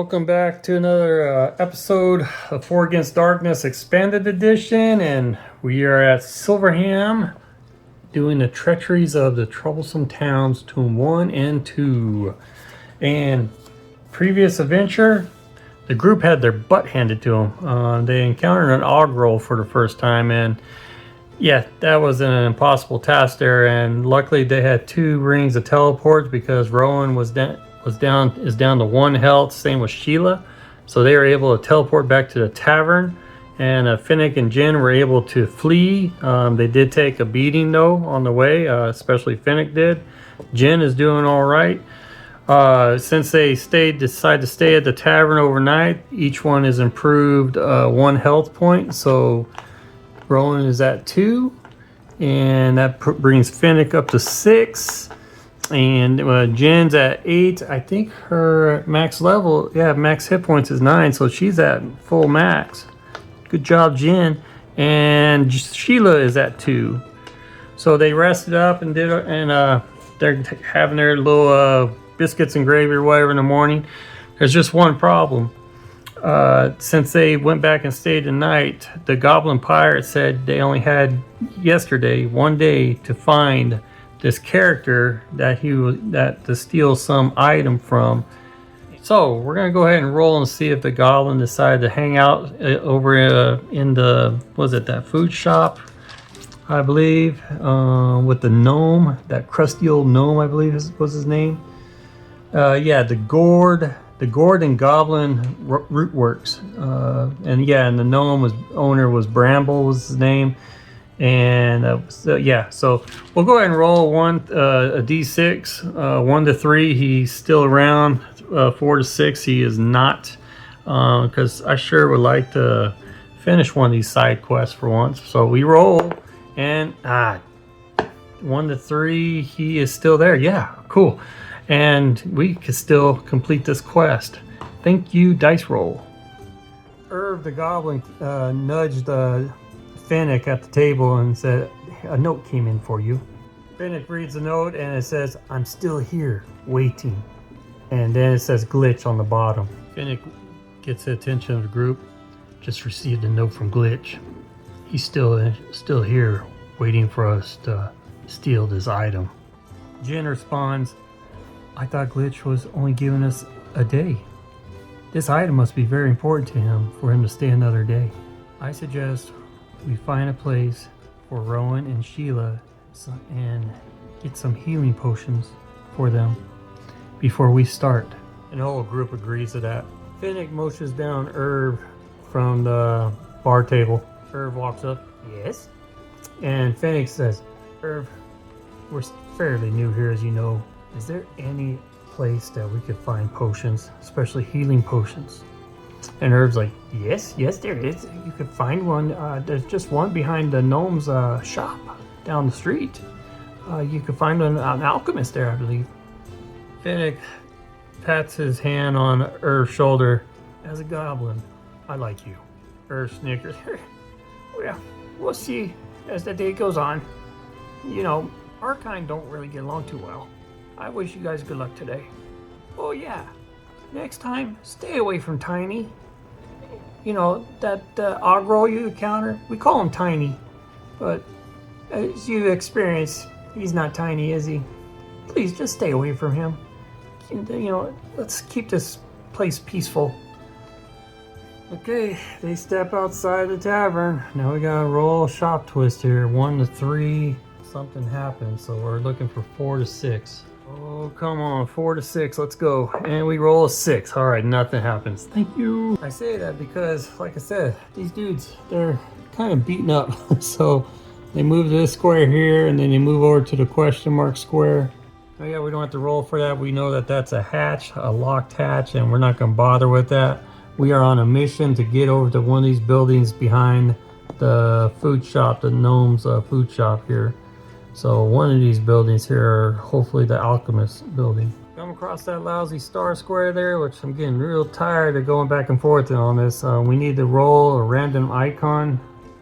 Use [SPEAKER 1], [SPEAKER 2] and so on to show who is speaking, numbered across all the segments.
[SPEAKER 1] welcome back to another episode of 4 Against Darkness Expanded Edition, and we are at Silverham doing the Treacheries of the Troublesome Towns, Tomb 1 and 2. And previous adventure, the group had their butt handed to them. They encountered an Ogrel for the first time, and yeah, that was an impossible task there, and luckily they had 2 rings of teleports because Rowan is down to 1 health, same with Sheila, so they were able to teleport back to the tavern, and Fennick and Jen were able to flee. They did take a beating though on the way, especially Fennick did. Jen is doing all right. Since they decided to stay at the tavern overnight, each one is improved 1 health point, so Rowan is at 2, and that brings Fennick up to 6. And Jen's at 8. I think her max level, max hit points is 9, so she's at full max. Good job, Jen. And Sheila is at 2. So they rested up and they're having their little biscuits and gravy or whatever in the morning. There's just one problem. Since they went back and stayed the night, the Goblin Pirate said they only had yesterday, 1 day, to find this character to steal some item from. So we're gonna go ahead and roll and see if the goblin decided to hang out over in the that food shop, I believe, with the gnome, that crusty old gnome, I believe was his name. The Gourd and Goblin Rootworks, and the gnome owner was Bramble was his name. And so we'll go ahead and roll a d6. 1 to 3, he's still around. 4 to 6, he is not, because I sure would like to finish one of these side quests for once. So we roll, and 1 to 3, he is still there. Yeah, cool. And we can still complete this quest. Thank you, dice roll. Irv the Goblin nudged Fennick at the table and said, "A note came in for you." Fennick reads the note and it says, "I'm still here, waiting." And then it says Glitch on the bottom. Fennick gets the attention of the group. "Just received a note from Glitch. He's still here, waiting for us to steal this item." Jen responds, "I thought Glitch was only giving us a day. This item must be very important to him for him to stay another day. I suggest we find a place for Rowan and Sheila and get some healing potions for them before we start." And the whole group agrees to that. Fennick motions down Irv from the bar table. Irv walks up. "Yes?" And Fennick says, "Irv, we're fairly new here, as you know. Is there any place that we could find potions, especially healing potions?" And Irv's like, yes, there is. You could find one. There's just one behind the gnome's shop down the street. You could find an alchemist there, I believe. Fennick pats his hand on Irv's shoulder. "As a goblin, I like you." Irv snickers. "Well, we'll see as the day goes on. You know, our kind don't really get along too well. I wish you guys good luck today. Oh yeah, next time, stay away from Tiny. You know, that Ogrel you encounter, we call him Tiny. But as you experience, he's not tiny, is he? Please, just stay away from him. You know, let's keep this place peaceful." Okay, they step outside the tavern. Now we gotta roll shop twist here. 1 to 3, something happens, so we're looking for 4 to 6. Oh, come on, 4 to 6, let's go. And we roll a 6. All right, nothing happens. Thank you. I say that because, like I said, these dudes, they're kind of beaten up. So they move to this square here, and then they move over to the question mark square. Oh yeah, we don't have to roll for that. We know that that's a hatch, a locked hatch, and we're not going to bother with that. We are on a mission to get over to one of these buildings behind the food shop, the gnome's food shop here. So one of these buildings here are hopefully the alchemist building. Come across that lousy star square there, which I'm getting real tired of going back and forth on this. We need to roll a random icon.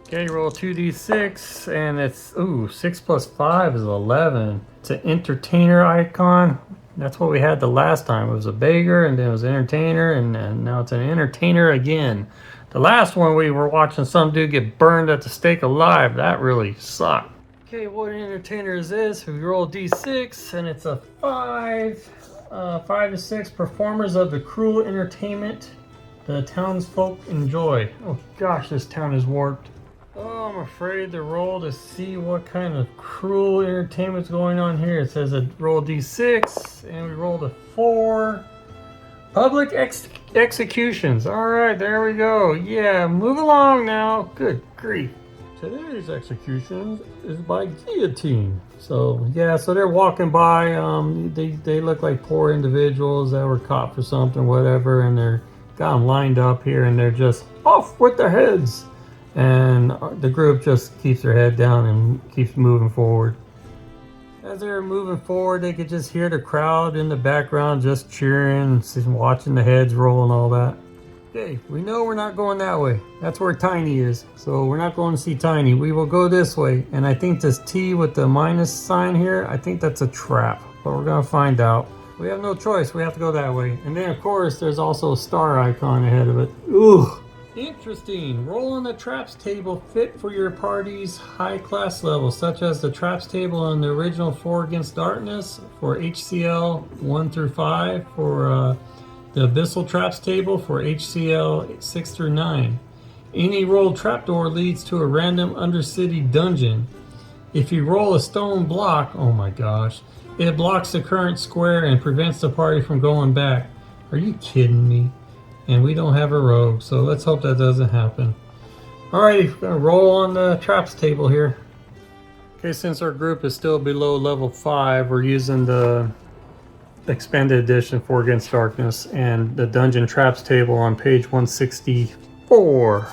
[SPEAKER 1] Okay, roll 2d6, and it's 6 plus 5 is 11. It's an entertainer icon. That's what we had the last time. It was a beggar, and then it was an entertainer, and now it's an entertainer again. The last one we were watching some dude get burned at the stake alive. That really sucked. Okay, what an entertainer is this? We roll d6, and it's a 5. 5 to 6 performers of the cruel entertainment the townsfolk enjoy. Oh gosh, this town is warped. Oh, I'm afraid to roll to see what kind of cruel entertainment's going on here. It says roll d6, and we rolled a 4. Public executions. All right, there we go. Yeah, move along now. Good grief. Today's execution is by guillotine. So yeah, so they're walking by. They look like poor individuals that were caught for something, whatever, and they're got them lined up here, and they're just off with their heads. And the group just keeps their head down and keeps moving forward. As they're moving forward, they could just hear the crowd in the background just cheering, watching the heads roll and all that. Okay, we know we're not going that way. That's where Tiny is. So we're not going to see Tiny. We will go this way. And I think this T with the minus sign here, I think that's a trap. But we're going to find out. We have no choice. We have to go that way. And then, of course, there's also a star icon ahead of it. Ooh. Interesting. Roll on the traps table fit for your party's high class level, such as the traps table on the original 4 Against Darkness for HCL 1 through 5, for the Abyssal traps table for HCL 6 through 9. Any rolled trapdoor leads to a random undercity dungeon. If you roll a stone block, oh my gosh, it blocks the current square and prevents the party from going back. Are you kidding me? And we don't have a rogue, so let's hope that doesn't happen. Alrighty, we're gonna roll on the traps table here. Okay, since our group is still below level 5, we're using the expanded edition 4 Against Darkness and the dungeon traps table on page 164.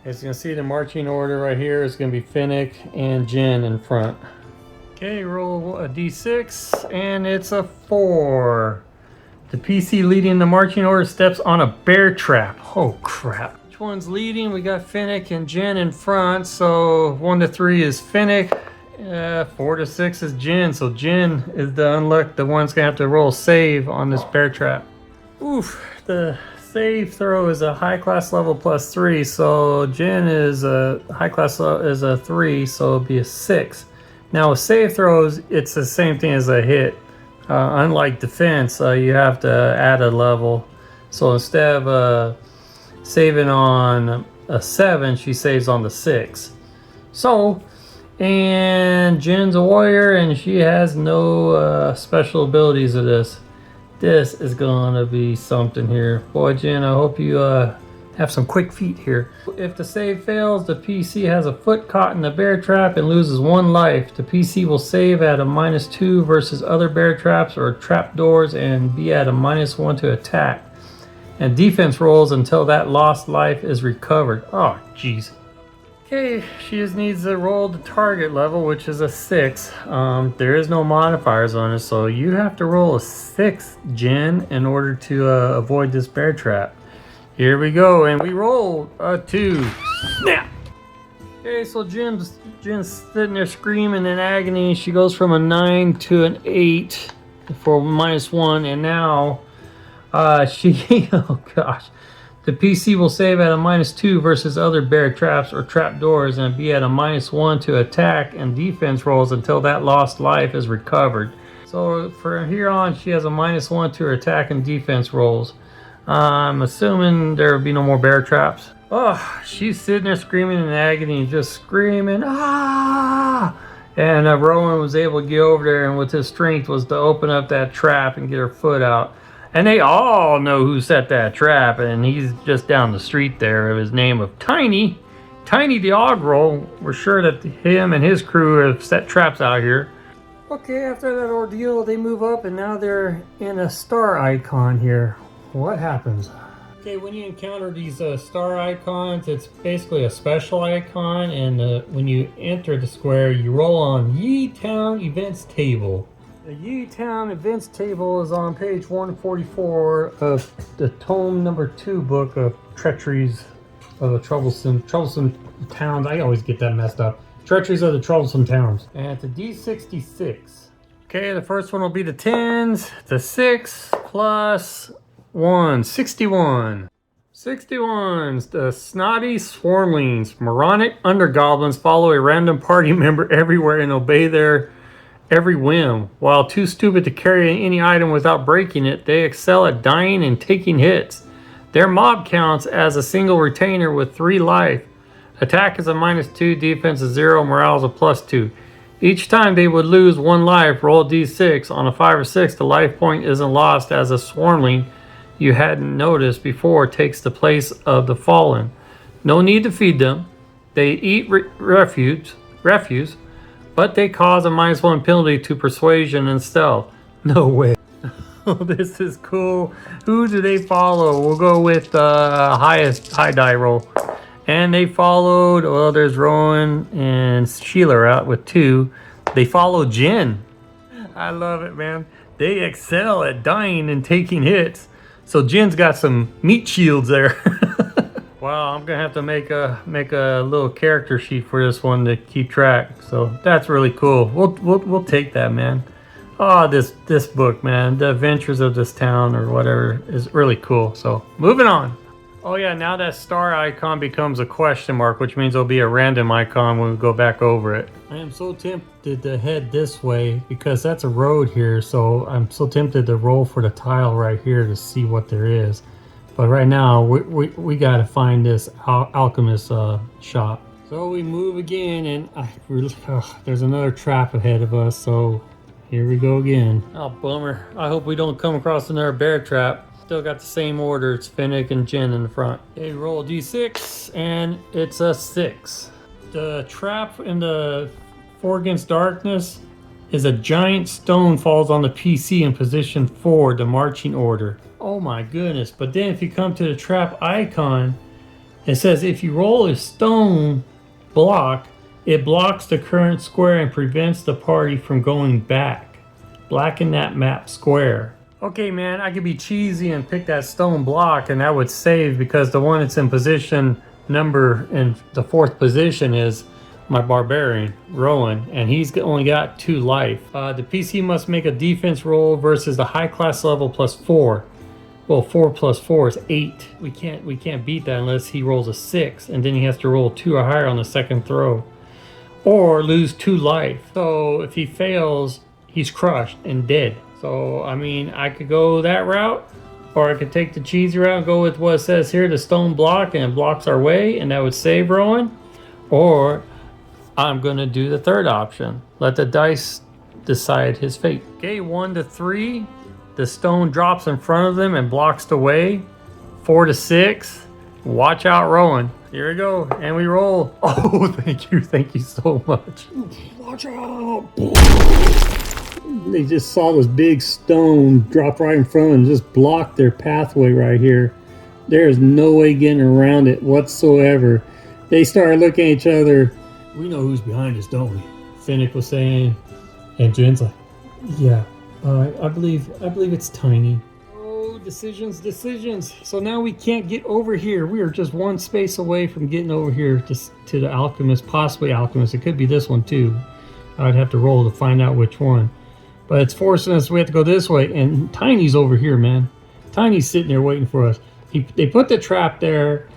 [SPEAKER 1] As you can see, the marching order right here is gonna be Fennick and Jen in front. Okay, roll a d6, and it's a 4. The PC leading the marching order steps on a bear trap. Oh crap. Which one's leading? We got Fennick and Jen in front. So 1 to 3 is Fennick. 4 to 6 is Jen. So Jen is the one's gonna have to roll save on this bear trap. Oof. The save throw is a high class level +3. So Jen is a high class level is a 3. So it'll be a 6. Now with save throws, it's the same thing as a hit. Unlike defense, you have to add a level. So instead of saving on a 7, she saves on the 6. So, and Jen's a warrior, and she has no special abilities of this. This is gonna be something here. Boy, Jen, I hope you have some quick feet here. If the save fails, the PC has a foot caught in the bear trap and loses 1 life. The PC will save at a -2 versus other bear traps or trap doors and be at a -1 to attack. And defense rolls until that lost life is recovered. Oh, jeez. Okay, she just needs to roll the target level, which is a 6. There is no modifiers on it, so you have to roll a 6, Jen, in order to avoid this bear trap. Here we go, and we roll a 2. Snap! Okay, so Jen's sitting there screaming in agony. She goes from a 9 to an 8 for -1, and now she, oh gosh. The PC will save at a -2 versus other bear traps or trap doors and be at a -1 to attack and defense rolls until that lost life is recovered. So from here on, she has a -1 to her attack and defense rolls. I'm assuming there will be no more bear traps. Oh, she's sitting there screaming in agony, just screaming, ah! And Rowan was able to get over there, and with his strength was to open up that trap and get her foot out. And they all know who set that trap, and he's just down the street there. His name of Tiny the Ogrel. We're sure that him and his crew have set traps out here. Okay, after that ordeal, they move up, and now they're in a star icon here. What happens? Okay, when you encounter these star icons, it's basically a special icon, and when you enter the square, you roll on Ye Town Events Table. The Ye Town Events Table is on page 144 of the tome number 2 book of Treacheries of the Troublesome Towns. I always get that messed up. Treacheries of the Troublesome Towns. And it's a D66. Okay, the first one will be the 10s. The 6 plus 1, 61. 61s, the snotty swarmlings. Moronic undergoblins follow a random party member everywhere and obey their every whim. While too stupid to carry any item without breaking it, they excel at dying and taking hits. Their mob counts as a single retainer with 3 life. Attack is a -2, defense is 0, morale is a +2. Each time they would lose 1 life, roll a d6. On a 5 or 6, the life point isn't lost as a swarmling you hadn't noticed before takes the place of the fallen. No need to feed them. They eat refuse, but they cause a -1 penalty to persuasion and stealth. No way. Oh, this is cool. Who do they follow? We'll go with high die roll. And they followed, well, there's Rowan and Sheila out with 2. They follow Jen. I love it, man. They excel at dying and taking hits. So Jen's got some meat shields there. Wow, I'm gonna have to make a little character sheet for this one to keep track. So that's really cool. We'll take that, man. Oh, this book, man, The Adventures of This Town or whatever, is really cool. So moving on. Oh yeah, now that star icon becomes a question mark, which means there'll be a random icon when we go back over it. I am so tempted to head this way because that's a road here, so I'm so tempted to roll for the tile right here to see what there is. But right now, we gotta find this alchemist shop. So we move again, and there's another trap ahead of us, so here we go again. Oh, bummer. I hope we don't come across another bear trap. Still got the same order. It's Fennick and Jen in the front. Okay, roll a d6, and it's a 6. The trap in the 4 Against Darkness is a giant stone falls on the PC in position 4, the marching order. Oh my goodness. But then if you come to the trap icon, it says if you roll a stone block, it blocks the current square and prevents the party from going back. Blacken that map square. Okay, man, I could be cheesy and pick that stone block and that would save because the one that's in position number in the 4th position is my barbarian, Rowan, and he's only got 2 life. The PC must make a defense roll versus the high class level +4. Well, 4 + 4 is 8. We can't beat that unless he rolls a 6, and then he has to roll 2 or higher on the second throw. Or lose 2 life. So if he fails, he's crushed and dead. So, I mean, I could go that route, or I could take the cheesy route and go with what it says here, the stone block, and it blocks our way, and that would save Rowan. Or I'm going to do the 3rd option. Let the dice decide his fate. Okay, 1 to 3. The stone drops in front of them and blocks the way. 4 to 6. Watch out, Rowan. Here we go, and we roll. Oh, thank you so much. Watch out. They just saw this big stone drop right in front and just block their pathway right here. There is no way getting around it whatsoever. They started looking at each other. We know who's behind us, don't we? Fennick was saying, and Jen's like, yeah, I believe it's Tiny. Oh, decisions. So now we can't get over here. We are just 1 space away from getting over here to the alchemist, possibly alchemist. It could be this one too. I'd have to roll to find out which one. But it's forcing us, we have to go this way, and Tiny's over here, man. Tiny's sitting there waiting for us. They put the trap there,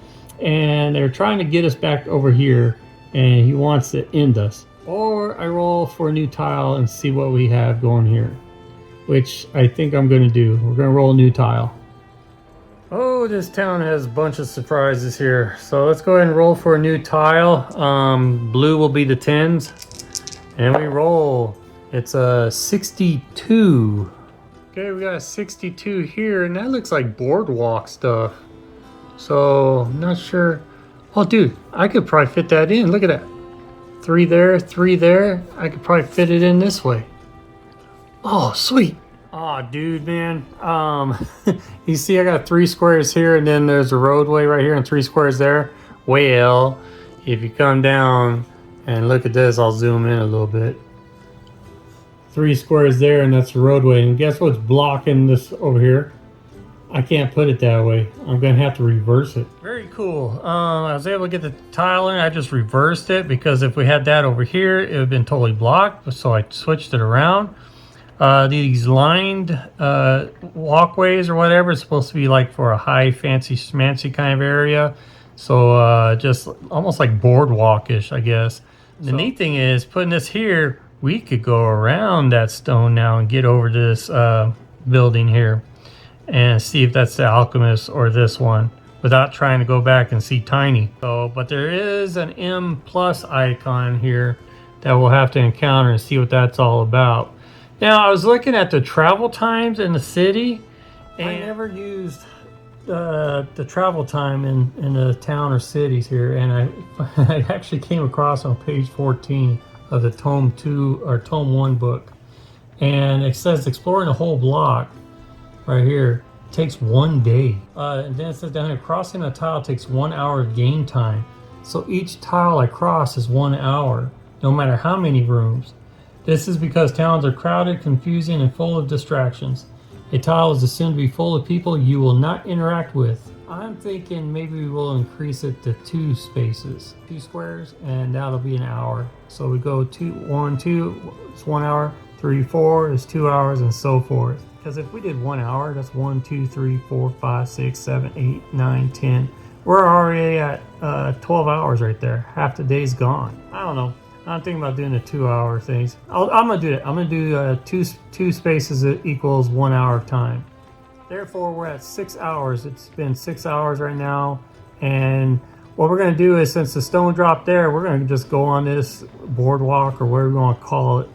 [SPEAKER 1] and they're trying to get us back over here, and he wants to end us. Or I roll for a new tile and see what we have going here, which I think I'm going to do. We're going to roll a new tile. Oh, this town has a bunch of surprises here. So let's go ahead and roll for a new tile. Blue will be the 10s, and we roll. It's a 62. Okay, we got a 62 here, and that looks like boardwalk stuff. So, I'm not sure. Oh, dude, I could probably fit that in. Look at that. 3 there, 3 there. I could probably fit it in this way. Oh, sweet. Oh, dude, man. You see I got 3 squares here, and then there's a roadway right here and 3 squares there. Well, if you come down and look at this, I'll zoom in a little bit. 3 squares there, and that's the roadway. And guess what's blocking this over here? I can't put it that way. I'm going to have to reverse it. Very cool. I was able to get the tile in. I just reversed it because if we had that over here, it would have been totally blocked. So I switched it around. These lined walkways or whatever is supposed to be like for a high fancy schmancy kind of area. So just almost like boardwalkish, I guess. The neat thing is putting this here, we could go around that stone now and get over to this building here and see if that's the Alchemist or this one without trying to go back and see Tiny. So, but there is an M plus icon here that we'll have to encounter and see what that's all about. Now, I was looking at the travel times in the city, and I never used the travel time in the town or cities here, and I actually came across on page 14 of the Tome 2 or Tome 1 book, and it says exploring a whole block right here takes 1 day. And then it says down here, crossing a tile takes 1 hour of game time. So each tile I cross is 1 hour, no matter how many rooms. This is because towns are crowded, confusing, and full of distractions. A tile is assumed to be full of people you will not interact with. I'm thinking maybe we will increase it to 2 spaces, 2 squares, and that'll be an hour. So we go 2, 1, 2, it's 1 hour, 3, 4 is 2 hours, and so forth. Because if we did 1 hour, that's 1, 2, 3, 4, 5, 6, 7, 8, 9, 10. We're already at 12 hours right there. Half the day's gone. I don't know. I'm thinking about doing the 2 hour things. I'm gonna do it. I'm gonna do two spaces that equals 1 hour of time. Therefore, we're at 6 hours. It's been 6 hours right now, and what we're gonna do is, since the stone dropped there, we're gonna just go on this boardwalk or whatever we want to call it,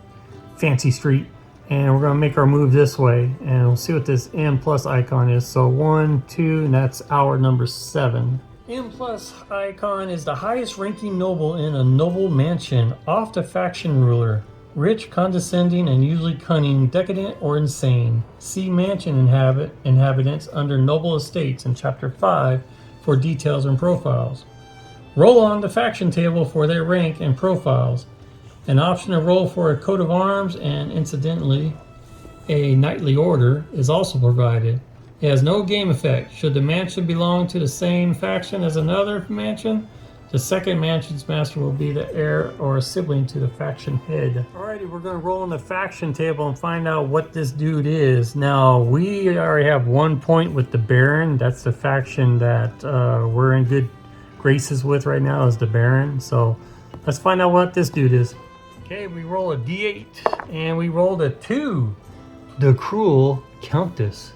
[SPEAKER 1] fancy street, and we're gonna make our move this way, and we'll see what this M plus icon is. So 1, 2, and that's hour number 7. M plus icon is the highest ranking noble in a noble mansion, oft a faction ruler. Rich, condescending, and usually cunning, decadent, or insane. See mansion inhabitants under noble estates in chapter 5 for details and profiles. Roll on the faction table for their rank and profiles. An option to roll for a coat of arms, and incidentally, a knightly order is also provided. It has no game effect. Should the mansion belong to the same faction as another mansion, the second mansion's master will be the heir or a sibling to the faction head. Alrighty, we're going to roll on the faction table and find out what this dude is. Now, we already have 1 point with the Baron. That's the faction that we're in good graces with right now, is the Baron. So let's find out what this dude is. Okay, we roll a d8 and we rolled a 2. The Cruel Countess.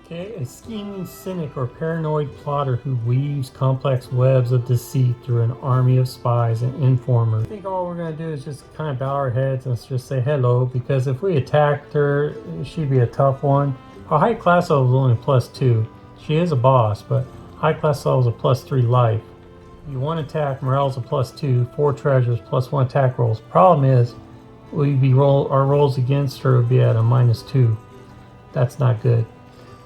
[SPEAKER 1] Okay, a scheming cynic or paranoid plotter who weaves complex webs of deceit through an army of spies and informers. I think all we're going to do is just kind of bow our heads and just say hello, because if we attacked her, she'd be a tough one. Our high class level is only +2. She is a boss, but high class level is a +3 life. You 1 attack, morale's a +2, 4 treasures, +1 attack rolls. Problem is, our rolls against her would be at a -2. That's not good.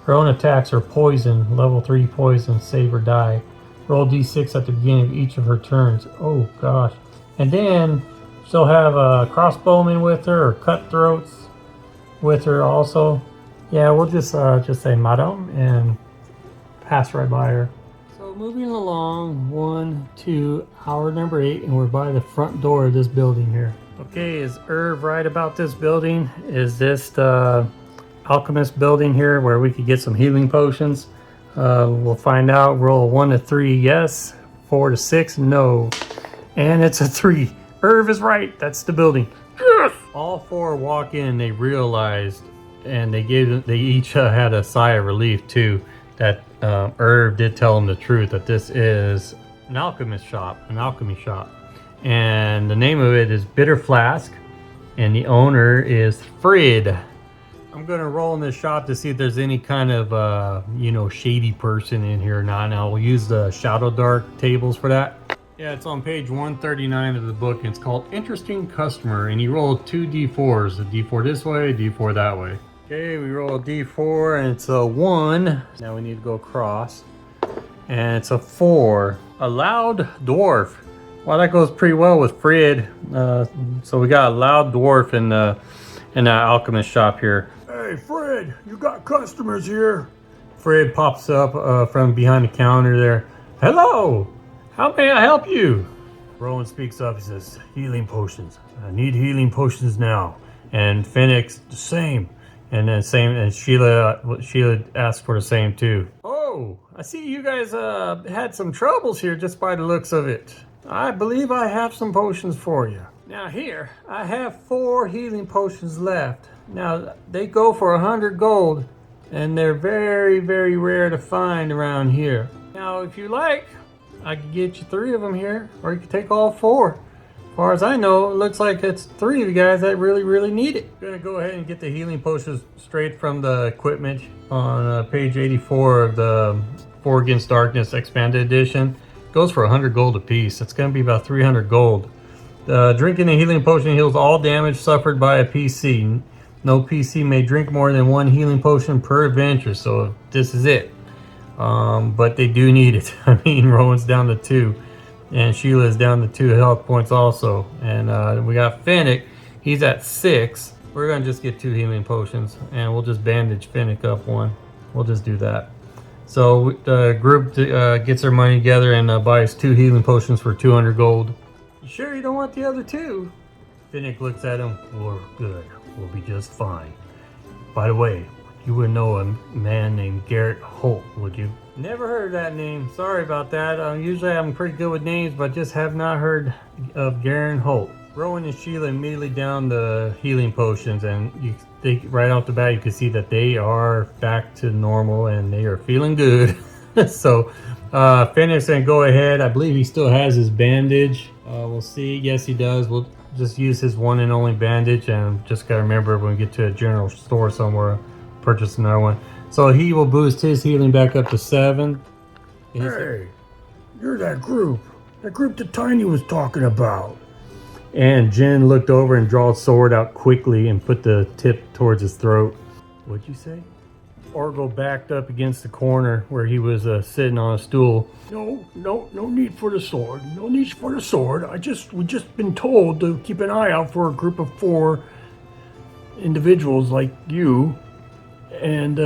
[SPEAKER 1] Her own attacks are poison, level 3 poison, save or die. Roll d6 at the beginning of each of her turns. Oh gosh. And then she'll have a crossbowman with her, or cutthroats with her also. Yeah, we'll just say madam and pass right by her. So moving along, 1, 2, hour number 8, and we're by the front door of this building here. Okay, is Irv right about this building? Is this the Alchemist building here where we could get some healing potions? We'll find out. Roll 1 to 3, yes. 4 to 6, no. And it's a 3. Irv is right. That's the building. Yes! All 4 walk in. They realized, and they each had a sigh of relief too, that Irv did tell them the truth, that this is an alchemy shop, and the name of it is Bitter Flask, and the owner is Frid. I'm gonna roll in this shop to see if there's any kind of shady person in here or not. Now we'll use the Shadow Dark tables for that. Yeah, it's on page 139 of the book, and it's called Interesting Customer, and you roll 2 d4s, a d4 this way, a d4 that way. Okay, we roll a d4 and it's a 1. Now we need to go across, and it's a 4. A loud dwarf. Well, that goes pretty well with Fred. So we got a loud dwarf in the alchemist shop here. Hey Fred, you got customers here? Fred pops up from behind the counter there. Hello, how may I help you? Rowan speaks up. He says, healing potions. I need healing potions now. And Fennick's the same. And then Sheila asked for the same too. Oh, I see you guys had some troubles here just by the looks of it. I believe I have some potions for you. Now here, I have 4 healing potions left. Now they go for 100 gold, and they're very, very rare to find around here. Now if you like, I can get you 3 of them here, or you can take all 4. As far as I know, it looks like it's 3 of you guys that really, really need it. I'm gonna go ahead and get the healing potions straight from the equipment on page 84 of the 4 Against Darkness Expanded Edition. It goes for 100 gold apiece. It's gonna be about 300 gold. Drinking a healing potion heals all damage suffered by a PC. No PC may drink more than 1 healing potion per adventure, so this is it. But they do need it. I mean, Rowan's down to 2. And Sheila is down to 2 health points also. And we got Fennick. He's at 6. We're going to just get 2 healing potions. And we'll just bandage Fennick up 1. We'll just do that. So the group gets their money together and buys 2 healing potions for 200 gold. You sure you don't want the other 2? Fennick looks at him. We're good. We'll be just fine. By the way, you wouldn't know a man named Garrett Holt, would you? Never heard of that name. Sorry about that. Usually I'm pretty good with names, but just have not heard of Garrett Holt. Rowan and Sheila immediately down the healing potions, and right off the bat you can see that they are back to normal and they are feeling good. So Fennick's gonna go ahead. I believe he still has his bandage. We'll see. Yes, he does. We'll just use his one and only bandage, and just gotta remember when we get to a general store somewhere, purchase another one. So he will boost his healing back up to 7.
[SPEAKER 2] Hey, you're that group that Tiny was talking about.
[SPEAKER 1] And Jen looked over and drew a sword out quickly and put the tip towards his throat. What'd you say? Orgo backed up against the corner where he was sitting on a stool.
[SPEAKER 2] No need for the sword. No need for the sword. We just been told to keep an eye out for a group of 4 individuals like you. And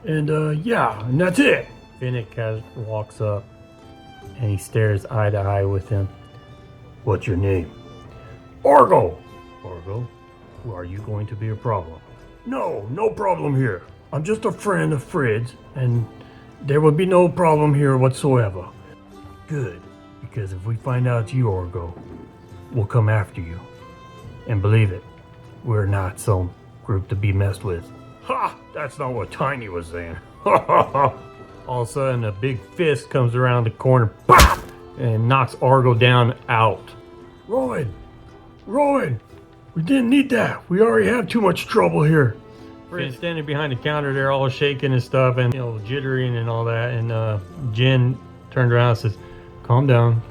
[SPEAKER 2] that's it.
[SPEAKER 1] Fennick walks up and he stares eye to eye with him. What's your name?
[SPEAKER 2] Orgo.
[SPEAKER 1] Orgo? Well, are you going to be a problem?
[SPEAKER 2] No problem here. I'm just a friend of Frid's, and there would be no problem here whatsoever.
[SPEAKER 1] Good, because if we find out it's you, Orgo, we'll come after you. And believe it, we're not some group to be messed with.
[SPEAKER 2] Ha! That's not what Tiny was saying.
[SPEAKER 1] All of a sudden, a big fist comes around the corner, pop, and knocks Orgo down out.
[SPEAKER 2] Rowan, we didn't need that. We already have too much trouble here.
[SPEAKER 1] Fred's standing behind the counter there, all shaking and stuff, and jittering and all that. And Jen turned around and says, "Calm down.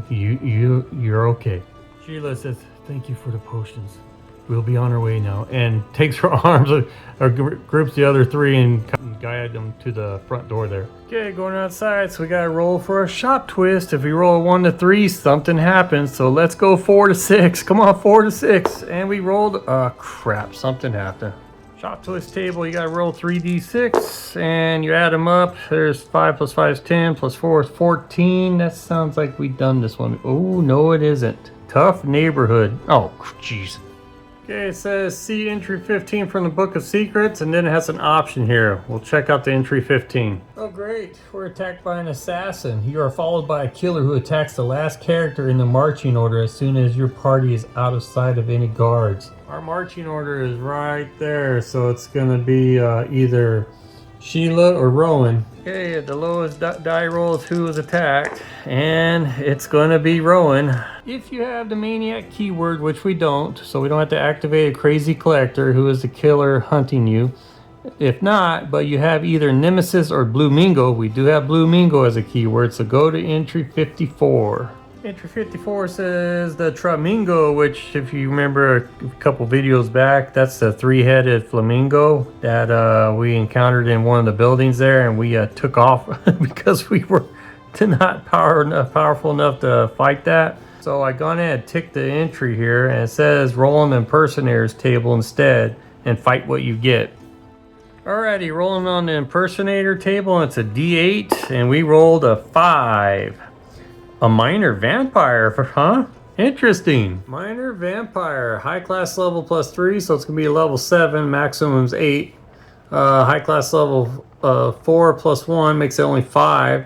[SPEAKER 1] You're okay." Sheila says, "Thank you for the potions. We'll be on our way now," and takes her arms, or groups the other 3 and guides them to the front door there. Okay, going outside, so we gotta roll for a shop twist. If we roll a 1 to 3, something happens. So let's go 4 to 6. Come on, 4 to 6. And we rolled, crap, something happened. Shop twist table, you gotta roll 3d6, and you add them up. There's 5 plus 5 is 10, plus 4 is 14. That sounds like we've done this one. Oh, no, it isn't. Tough neighborhood. Oh, jeez. Okay, it says see entry 15 from the Book of Secrets, and then it has an option here. We'll check out the entry 15. Oh great, we're attacked by an assassin. You are followed by a killer who attacks the last character in the marching order as soon as your party is out of sight of any guards. Our marching order is right there, so it's gonna be either Sheila or Rowan. Okay, the lowest die roll is who was attacked, and it's gonna be Rowan. If you have the maniac keyword, which we don't, so we don't have to activate a crazy collector who is the killer hunting you. If not, but you have either Nemesis or Blue Mingo, we do have Blue Mingo as a keyword, so go to entry 54. Entry 54 says the Tramingo, which if you remember a couple videos back, that's the 3-headed flamingo that we encountered in one of the buildings there, and we took off because we were not powerful enough to fight that. So I gone ahead and ticked the entry here, and it says roll on the impersonator's table instead and fight what you get. Alrighty, rolling on the impersonator table, and it's a D8, and we rolled a 5. A minor vampire, huh? Interesting. Minor vampire, high class level +3, so it's gonna be a level 7, maximum's 8. High class level 4 +1 makes it only 5.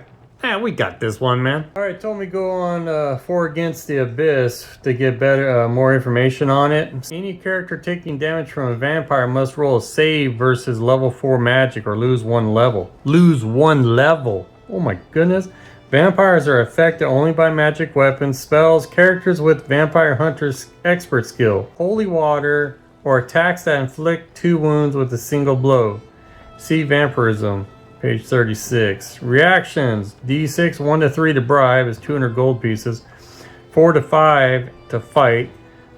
[SPEAKER 1] We got this one, man. All right, told me go on 4 Against the Abyss to get better, more information on it. Any character taking damage from a vampire must roll a save versus level 4 magic or lose 1 level. Lose 1 level. Oh my goodness. Vampires are affected only by magic weapons, spells, characters with Vampire Hunter's expert skill, holy water, or attacks that inflict 2 wounds with a single blow. See Vampirism. Page 36. Reactions. D6 1 to 3 to bribe is 200 gold pieces. 4 to 5 to fight.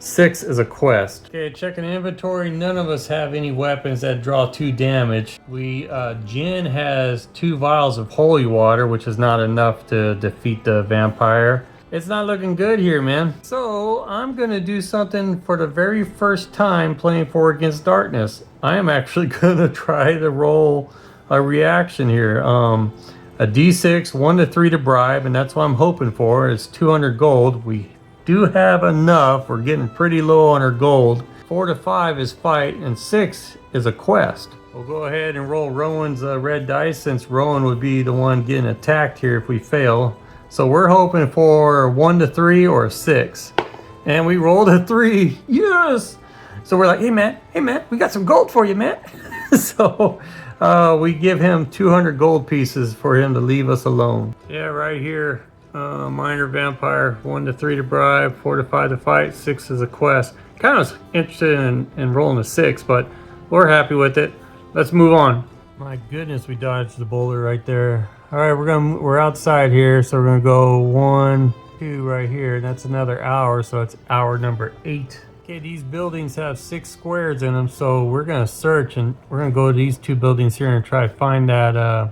[SPEAKER 1] 6 is a quest. Okay, checking inventory. None of us have any weapons that draw 2 damage. Jin has 2 vials of holy water, which is not enough to defeat the vampire. It's not looking good here, man. So I'm gonna do something for the very first time playing 4 Against Darkness. I am actually gonna try to roll a reaction here. A D6 1 to 3 to bribe, and that's what I'm hoping for. It's 200 gold. We do have enough. We're getting pretty low on our gold. 4 to 5 is fight, and 6 is a quest. We'll go ahead and roll Rowan's red dice, since Rowan would be the one getting attacked here if we fail. So we're hoping for 1 to 3 or a 6, and we rolled a 3. Yes. So we're like, hey man, we got some gold for you, man. So we give him 200 gold pieces for him to leave us alone. Yeah, right here. Minor vampire, 1 to 3 to bribe, 4 to 5 to fight, 6 is a quest. Kind of interested in rolling a 6, but we're happy with it. Let's move on. My goodness, we dodged the boulder right there. All right, we're outside here, so we're gonna go 1, 2 right here, and that's another hour, so it's hour number 8. Okay, these buildings have 6 squares in them, so we're gonna search, and we're gonna go to these 2 buildings here and try to find that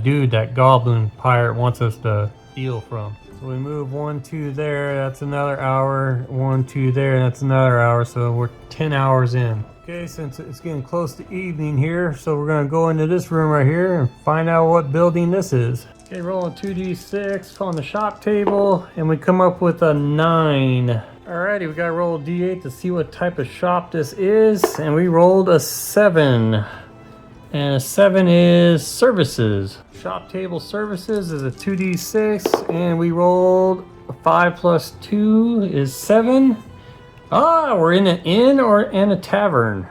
[SPEAKER 1] dude, that goblin pirate wants us to steal from. So we move 1, 2 there, that's another hour. 1, 2 there, and that's another hour, so we're 10 hours in. Okay, since it's getting close to evening here, so we're gonna go into this room right here and find out what building this is. Okay, rolling 2d6 on the shop table, and we come up with a 9. Alrighty, we gotta roll a d8 to see what type of shop this is, and we rolled a 7. And a 7 is services. Shop table services is a 2d6, and we rolled a 5 plus 2 is 7. We're in an inn and a tavern.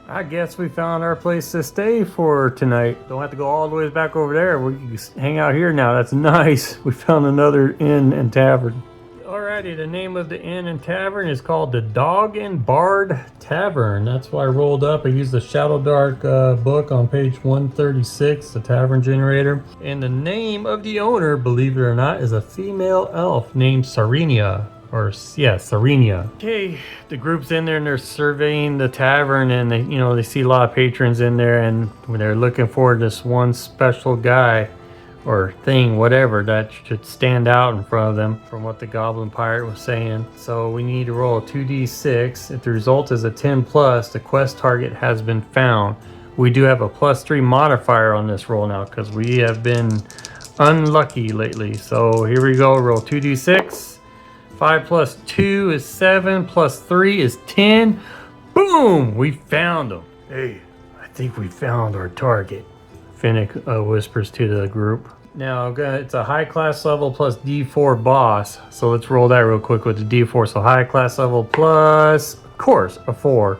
[SPEAKER 1] I guess we found our place to stay for tonight. Don't have to go all the way back over there. We can just hang out here now. That's nice. We found another inn and tavern. Alrighty, the name of the inn and tavern is called the Dog and Bard Tavern. That's why I rolled up. I used the Shadow Dark book on page 136, the tavern generator. And the name of the owner, believe it or not, is a female elf named Sarenia. Sarenia. Okay, the group's in there and they're surveying the tavern, and they see a lot of patrons in there, and they're looking for this one special guy or thing, whatever, that should stand out in front of them from what the goblin pirate was saying. So we need to roll a 2d6. If the result is a 10 plus, the quest target has been found. We do have a +3 modifier on this roll now because we have been unlucky lately. So here we go, roll 2d6. 5 plus 2 is 7, plus 3 is 10. Boom! We found them. Hey, I think we found our target. Fennick whispers to the group. Now, it's a high class level plus D4 boss. So let's roll that real quick with the D4. So high class level plus, of course, a 4.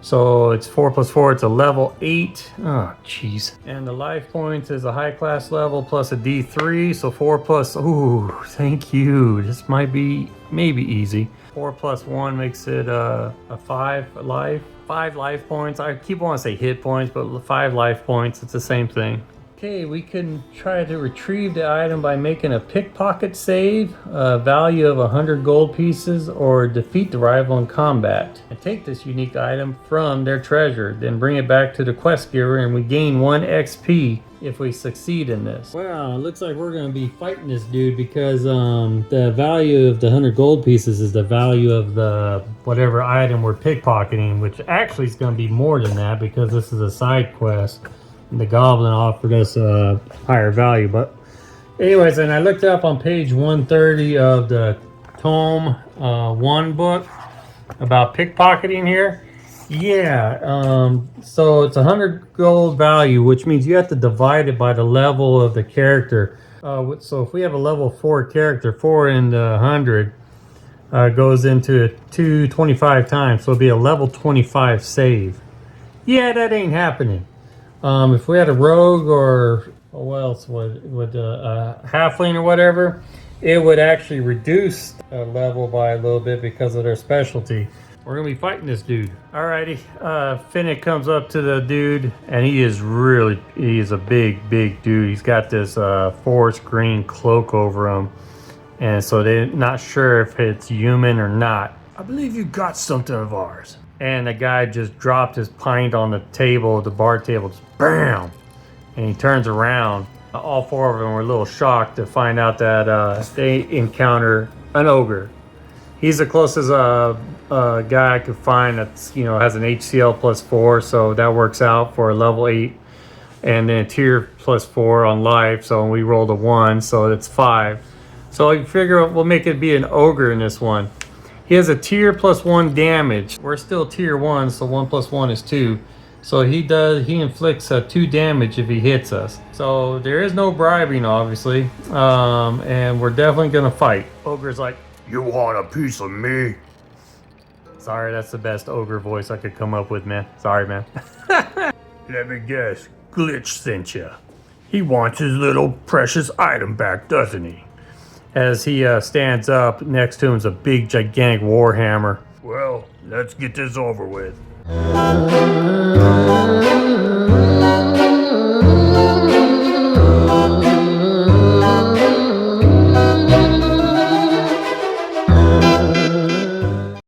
[SPEAKER 1] So it's 4 plus 4, it's a level 8. Oh, jeez. And the life points is a high class level plus a D3. So 4 plus, ooh, thank you. This might be maybe easy. 4 plus 1 makes it a 5 life. 5 life points. I keep wanting to say hit points, but 5 life points, it's the same thing. Okay, we can try to retrieve the item by making a pickpocket save, a value of 100 gold pieces, or defeat the rival in combat. And take this unique item from their treasure, then bring it back to the quest giver, and we gain 1 XP if we succeed in this. Well, it looks like we're going to be fighting this dude because the value of the 100 gold pieces is the value of the whatever item we're pickpocketing, which actually is going to be more than that because this is a side quest. The goblin offered us a higher value, but anyways, and I looked up on page 130 of the tome one book about pickpocketing here. Yeah, so it's 100 gold value, which means you have to divide it by the level of the character. So if we have a level 4 character, 4 into 100 goes into 225 times, so it'll be a level 25 save. Yeah, that ain't happening. If we had a rogue or what else would a halfling or whatever, it would actually reduce a level by a little bit because of their specialty. We're gonna be fighting this dude. Alrighty, Fennick comes up to the dude, and he is a big dude. He's got this forest green cloak over him, and so they're not sure if it's human or not.
[SPEAKER 2] I believe you got something of ours.
[SPEAKER 1] And the guy just dropped his pint on the table, the bar table, just bam! And he turns around. All four of them were a little shocked to find out that they encounter an ogre. He's the closest guy I could find that's, you know, has an HCL +4, so that works out for a level 8. And then tier +4 on life, so we rolled a 1, so it's 5. So I figure we'll make it be an ogre in this one. He has a tier +1 damage. We're still tier 1, so 1 + 1 is 2. So he inflicts 2 damage if he hits us. So there is no bribing, obviously, and we're definitely gonna fight. Ogre's like,
[SPEAKER 2] You want a piece of me?
[SPEAKER 1] sorry, that's the best ogre voice I could come up with, man. Sorry, man.
[SPEAKER 2] Let me guess. Glitch sent you. He wants his little precious item back, doesn't he?
[SPEAKER 1] As he stands up, next to him is a big, gigantic warhammer.
[SPEAKER 2] Well, let's get this over with.